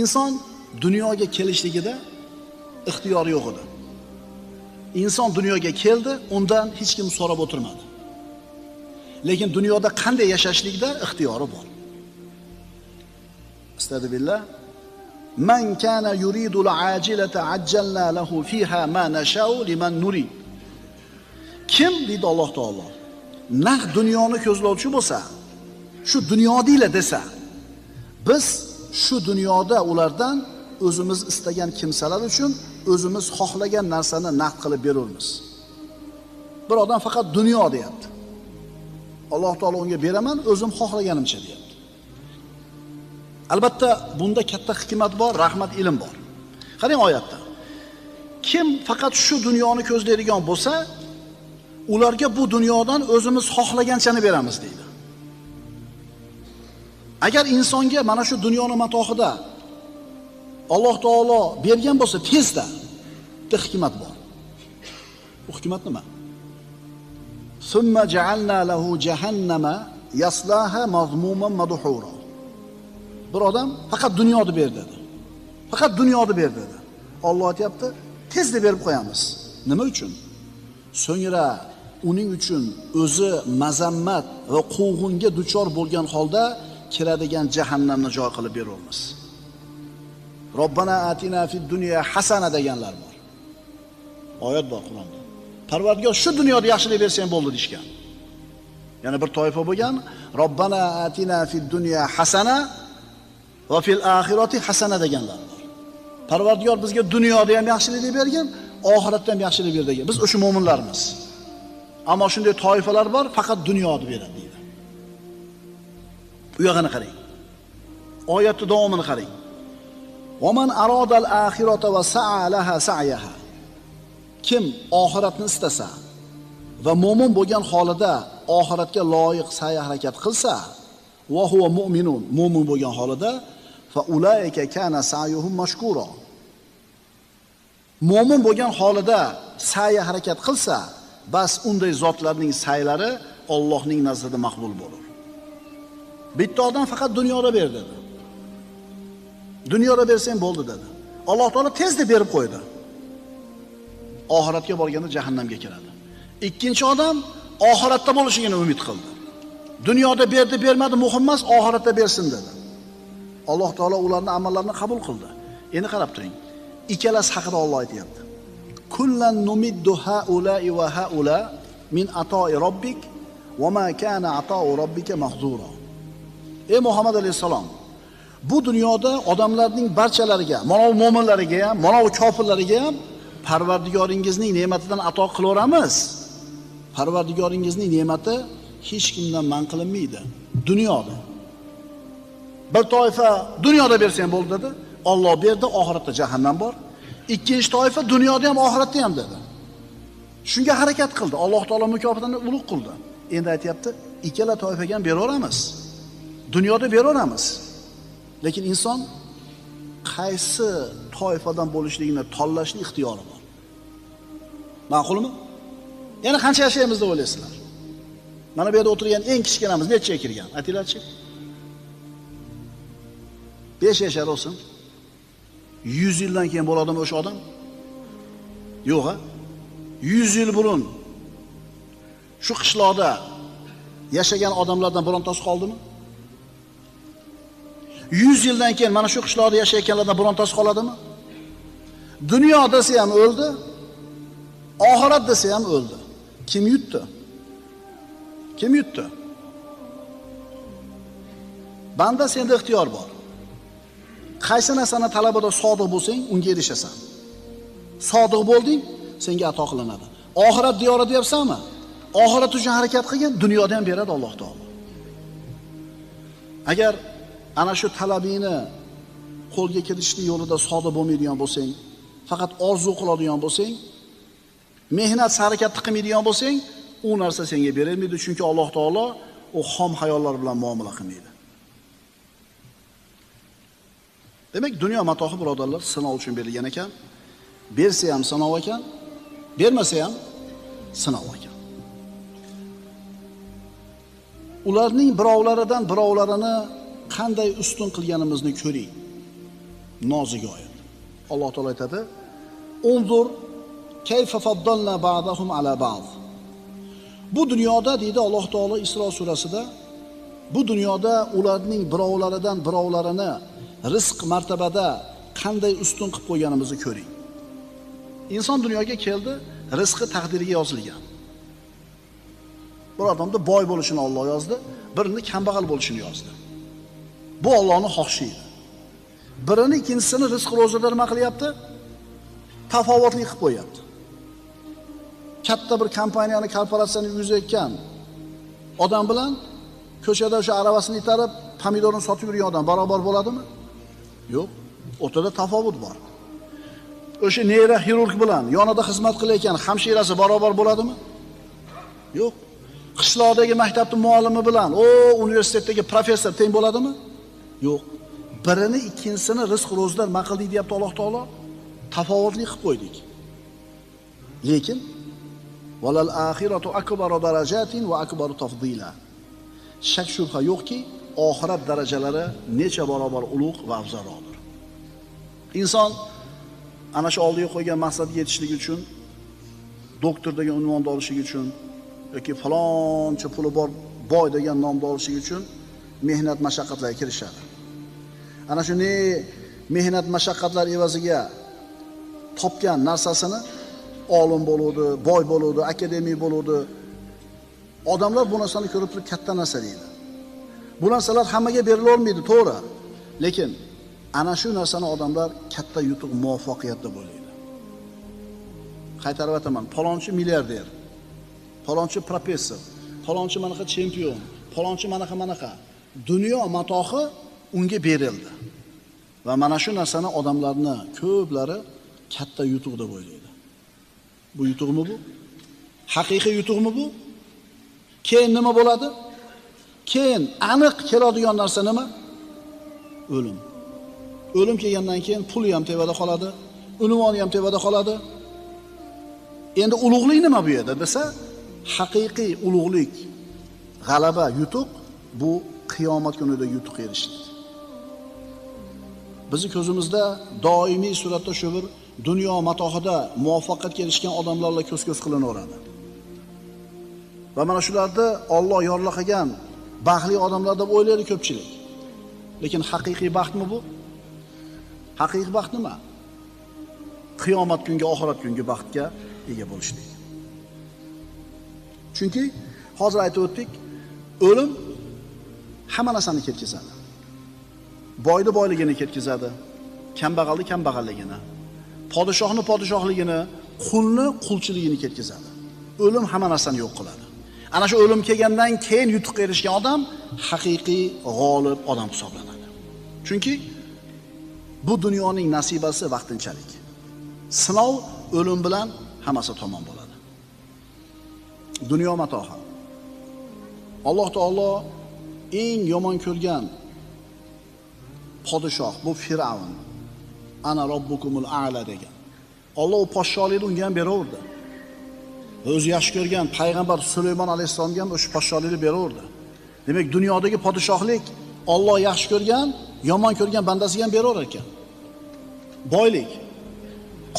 inson dunyoga kelishligida ixtiyori yo'q edi. Inson dunyoga keldi, undan hech kim so'rab o'tirmadi. Lekin dunyoda qanday yashashlikda ixtiyori bor. Astagfirullah. Man kana yuridu al-ajilata ajjalna lahu fiha ma nashau liman nurid. Kim deydi Alloh taolo, naq dunyoni ko'zlovchi bo'lsa, shu dunyodiylar desa, biz shu dunyoda ulardan o'zimiz istagan kimsalar uchun o'zimiz xohlagan narsani naqd qilib beramiz. Bir odam faqat dunyo deyapti. Alloh taolo unga beraman, o'zim xohlaganimcha deyapti. Albatta bunda katta hikmat bor, rahmat, ilm bor. Qarang oyatda. Kim faqat shu dunyoni ko'zlaydigan bo'lsa, ularga bu dunyodan o'zimiz xohlaganchani beramiz deydi. Agar insonga mana shu dunyoni matohida Alloh taolo bergan bo'lsa, tezda hikmat bor. Bu hikmat nima? Summa ja'alna lahu jahannama yaslaha mazmuman madhura. Bir odam faqat dunyoni ber dedi. Faqat dunyoni ber dedi. Alloh aytibdi, tezda berib qo'yamiz. Nima uchun? So'ngra uning uchun o'zi mazammat va quvg'inga duchor bo'lgan holda kiradigan jahannamni joy qilib beramiz. Robbana atina fid dunya hasana deganlar bor. Oyat bor Qur'onda. Parvardigor shu dunyoda yaxshilik bersang bo'ldi deshgan. Yana bir toifa bo'lgan, Robbana atina fid dunya hasana va fil oxirati hasana deganlar bor. Parvardigor bizga dunyoda ham yaxshilik bergan, oxiratda ham yaxshilik berdi degan. Biz o'sha mu'minlarmiz. Ammo shunday toifalar bor, faqat dunyoni beradi deydi. Bu yog'ini qarang. Oyatning davomini qarang. Va man aradal oxirata va sa'a laha sa'yaha. Kim oxiratni istasa va mu'min bo'lgan holida oxiratga loyiq sa'y harakat qilsa, va huwa mu'minun, mu'min bo'lgan holida fa ulaika kana sa'yuhum mashkura. Mu'min bo'lgan holida sa'y harakat qilsa, bas unday zotlarning sa'ylari Allohning nazdida maqbul bo'lur. Bitta odam faqat dunyoda ber dedi. Dunyoda bersang bo'ldi dedi. Alloh taolo tezda berib qo'ydi. Oxiratga borganda jahannamga kiradi. Ikkinchi odam oxiratda bo'lishini umid qildi. Dunyoda berdi, bermadi muhim emas, oxiratda bersin dedi. Alloh taolo ularning amallarini qabul qildi. Endi qarab turing. Ikkalasi haqida Alloh aytayapti. Kullan numiddu haula'i va haula min ata'i robbik va ma kana ata'u robbika mahzura. Ey Muhammad alayhisalom, bu dunyoda odamlarning barchalariga, mana bu mu'minlarga ham, mana bu kofirlarga ham Parvardigoringizning ne'matidan ato qilaveramiz. Parvardigoringizning ne'mati hech kimdan man qilinmaydi. Dunyoda. Bir toifa dunyoda bersang bo'ldi dedi. Alloh berdi, oxiratda jahannam bor. Ikkinchi toifa dunyoda ham, oxiratda ham dedi. Shunga harakat qildi. Alloh taolo mukofotini ulug' qildi. Endi aytayapti, ikkala toifaga ham beraveramiz. Dunyoda beraveramiz. Lekin inson qaysi toifadan bo'lishligini tanlashning ixtiyori bor. Ma'qulmi? Yana qancha yashaymiz deb o'ylaysizlar? Mana bu yerda o'tirgan eng kichkinamiz nechaga kirgan? Aytinglarchi. 5 yashar olsin. 100 yildan keyin bo'ladimi o'sha odam? Yo'q a? 100 yil burun shu qishloqda yashagan odamlardan birontasi qoldimi? 100 yildan keyin mana shu qishloqda yashayotganlardan birontasi qoladimi? Dunyo desa ham o'ldi, oxirat desa ham o'ldi. Kim yutdi? Kim yutdi? Banda senda ixtiyor bor. Qaysi narsani talabada sodiq bo'lsang, unga erishasan. Sodiq bo'lding, senga ato qilinadi. Oxirat diyori deyapsanmi? Oxirat uchun harakat qilgan, dunyoda ham beradi Alloh taolo. Agar ana shu talabingni qo'lga kiritishlik yo'lida sodiq bo'lmaydigan bo'lsang, faqat orzu qiladigan bo'lsang, mehnat harakat qilmaydigan bo'lsang, u narsa senga berilmaydi, chunki Alloh taolo u xom hayollar bilan muomala qilmaydi. Demak, dunyo matohi birodarlar sinov uchun berilgan ekan. Bersa ham sinov ekan, bermasa ham sinov ekan. Ularning birovlaridan birovlarini qanday ustun qilganimizni ko'ring. Nozik oyat. Alloh taolo aytadi: "Unzur kayfa faddalna ba'dahum ala ba'd." Bu dunyoda deydi Alloh taolo Isro surasida, bu dunyoda ularning birovlaridan birovlarini rizq martabada qanday ustun qilib qo'yganimizni ko'ring. Inson dunyoga keldi, rizqi taqdiriga yozilgan. Bir odamda boy bo'lishini Alloh yozdi, birini kambag'al bo'lishini yozdi. Bu Allohning xohishi edi. Birini ikkinchisini rizq ro'zada nima qilyapti? Tafovutli qilib qo'yapti. Katta bir kompaniyani, korporatsiyani yuzayotgan odam bilan ko'chada o'sha aravasini itarib, pomidorni sotib yurgan odam barobar bo'ladimi? Yo'q. O'rtada tafovut bor. O'sha neyroxirurg bilan yonida xizmat qilayotgan hamshirasi barobar bo'ladimi? Yo'q. Qishloqdagi maktabning muallimi bilan universitetdagi professor teng bo'ladimi? Yo'q. Birini ikkinchisini rizq ro'zdan maqildik deyapti Alloh taolo. Tafovutli qilib qo'ydik. Lekin valal axiratu akbaru darajatin va akbaru tafdila. Shak shubha yo'qki, oxirat darajalari necha barobar ulug' va afzalroqdir. Inson ana shu oldiga qo'ygan maqsadga yetishligi uchun, doktor degan unvonni olishligi uchun yoki faloncha puli bor boy degan nomni olishligi uchun mehnat mashaqqatlarga kirishadi. Ana shuni mehnat mashaqqatlar evaziga topgan narsasini olim bo'ludi, boy bo'ludi, akademik bo'ludi. Odamlar bu narsani ko'rib turib katta narsa deydi. Bu narsalar hammaga berila olmaydi, to'g'ri. Lekin ana shu narsani odamlar katta yutuq, muvaffaqiyat deb o'ylaydi. Qaytarib aytaman, palonchi milliarder, palonchi professor, palonchi manaqa chempion, palonchi manaqa. Dunyo matohi unga berildi. Va mana shu narsani odamlarni ko'plari katta yutuq deb o'ylaydi. Bu yutuqmi bu? Haqiqiy yutuqmi bu? Keyin nima bo'ladi? Keyin aniq keladigan narsa nima? O'lim. O'lim kelgandan keyin puli ham tevada qoladi, unvoni ham tevada qoladi. Endi ulug'lik nima bu yerda desa, haqiqiy ulug'lik, g'alaba, yutuq bu qiyomat kunida yutuq erishishdir. Bizi ko'zimizda doimiy suratda shu bir dunyo matohida muvaffaqiyatga erishgan odamlarla ko'z-ko'z qilinaveradi. Va mana shularni Alloh yorliqagan baxtli odamlar deb o'ylaydi ko'pchilik. Lekin haqiqiy baxtmi bu? Haqiqiy baxt nima? Qiyomat kungi, oxirat kungi baxtga ega bo'lishlik. Chunki hozir aytib o'tdik, o'lim hamma narsani ketkazadi. Boyni boyligini ketkazadi, kambag'alni kambag'alligini, podshohni podshohligini, qulni qulchiligini ketkazadi. O'lim hamma narsani yo'q qiladi. Ana shu o'lim kelgandan keyin yutuqqa erishgan odam haqiqiy g'olib odam hisoblanadi. Chunki bu dunyoning nasibasi vaqtinchalik. Sinov o'lim bilan hammasi tamom bo'ladi. Dunyo matohi. Alloh taolo eng yomon ko'rgan podshoh bu Firavn. Ana robbukumul a'la degan. Alloh podshohlikni unga ham beraverdi. O'zi yaxshi ko'rgan payg'ambar Sulaymon alayhisolamga ham o'sha podshohlikni beraverdi. Demak, dunyodagi podshohlik Alloh yaxshi ko'rgan, yomon ko'rgan bandasiga ham beraverar ekan. Boylik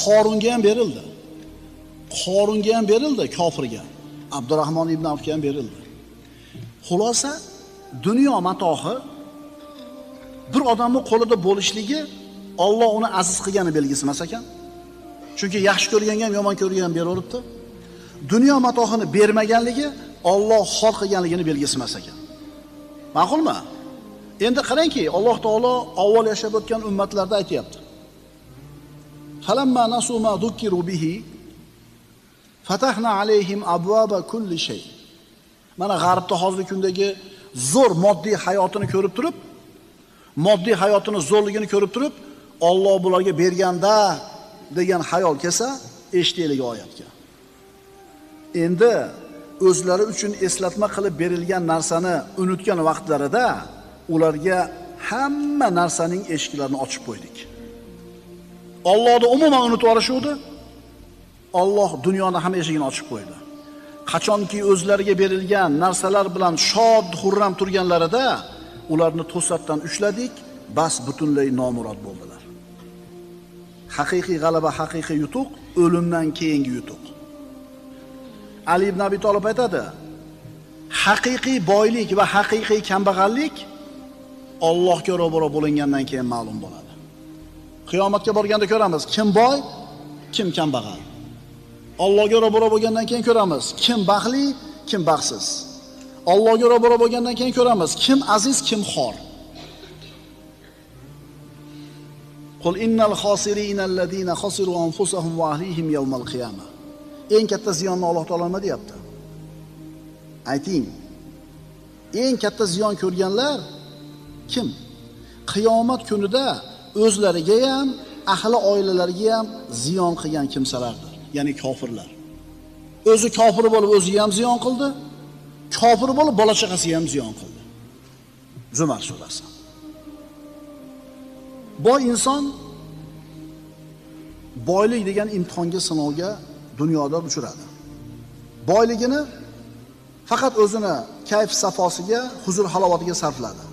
Qorunga ham berildi. Qorunga ham berildi, kofirga. Abdurahmon ibn Avfga ham berildi. Xulosa, dunyo matohi bir odamning qo'lida bo'lishligi Alloh uni aziz qilgani belgisi emas ekan. Chunki yaxshi ko'rganga ham yomon ko'rganga ham beraveribdi. Dunyo matohini bermaganligi Alloh xor qilganligini belgisi emas ekan. Ma'qulmi? Endi qarangki, Alloh taolo avval yashab o'tgan ummatlarda aytayapti. Falamma nasu ma dhukiru bihi fatahna alayhim abwaba kulli shay. Mana g'arbda hozirgi kundagi zo'r moddiy hayotini ko'rib turib, moddiy hayotini zo'rligini ko'rib turib, Alloh bularga berganda degan xayol kelsa, eshitaylik oyatga. Endi o'zlari uchun eslatma qilib berilgan narsani unutgan vaqtlarida ularga hamma narsaning eshiklarini ochib qo'ydik. Allohni umuman unutib yuborishuvdi. Alloh dunyoning hamma eshigini ochib qo'ydi. Qachonki o'zlariga berilgan narsalar bilan shod, xurram turganlarida ularni to'satdan ushladik, bas butunlay nomurod bo'ldilar. haqiqiy g'alaba, haqiqiy yutuq o'limdan keyingi yutuq. Ali ibn Abi Tolib aytadi, haqiqiy boylik va haqiqiy kambag'allik Allohga ro'baro bo'lingandan keyin ma'lum bo'ladi. Qiyomatga borganda ko'ramiz, kim boy, kim kambag'al. Allohga ro'baro bo'lgandan keyin ko'ramiz, kim baxtli, kim baxtsiz. Allohga ro'baro bo'lgandan keyin ko'ramiz, kim aziz, kim xor. Qul innal khosirina allazina khasiru anfusahum va ahlihim yawmal qiyamah. Eng katta ziyonni Alloh taolo nima deyapti? Ayting. Eng katta ziyon ko'rganlar kim? Qiyomat kunida o'zlariga ham, ahli oilalariga ham ziyon qilgan kimsalardir, ya'ni kofirlar. O'zi kofir bo'lib o'ziga ham ziyon qildi, kofir bo'lib bola chaqasiga ham ziyon qildi. Zumar surasi. Boy inson boylik degan imtihonga, sinovga dunyoda uchradi. Boyligini faqat o'zini kayf safosiga, huzur halovatiga sarfladi.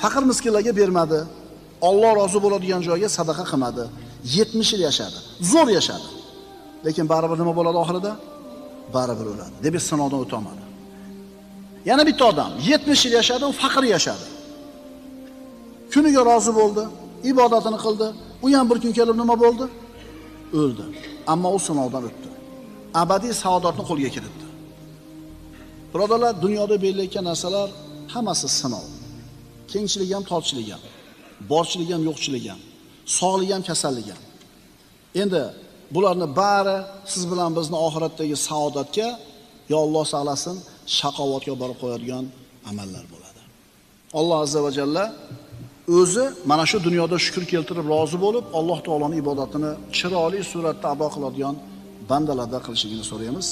Faqir miskinlarga bermadi. Alloh rozi bo'ladigan joyga sadaqa qilmadi. 70 yil yashadi. Zo'r yashadi. Lekin baribir nima bo'ladi oxirida? Baribir o'ladi. Deb sinovdan o'ta olmadi. Yana bitta odam 70 yil yashadi, u faqir yashadi. Kuniga rozi bo'ldi, ibodatini qildi. U ham bir kun kelib nima bo'ldi? O'ldi. Ammo u sinovdan o'tdi. Abadiy saodatni qo'lga kiritdi. Birodarlar, dunyoda berilgan narsalar hammasi sinov. Kengchilik ham, torchilik ham, borchilik ham, yo'qchilik ham, sog'lik ham, kasallik ham. Endi bularni bari siz bilan bizni oxiratdagi saodatga, yo Alloh saqlasin, shaqovatga borib qo'yadigan amallar bo'ladi. Alloh azza va jalla o'zi mana shu dunyoda shukr keltirib rozi bo'lib, Alloh taoloning ibodatini chiroyli suratda ado qiladigan bandalardan qilishligini so'raymiz.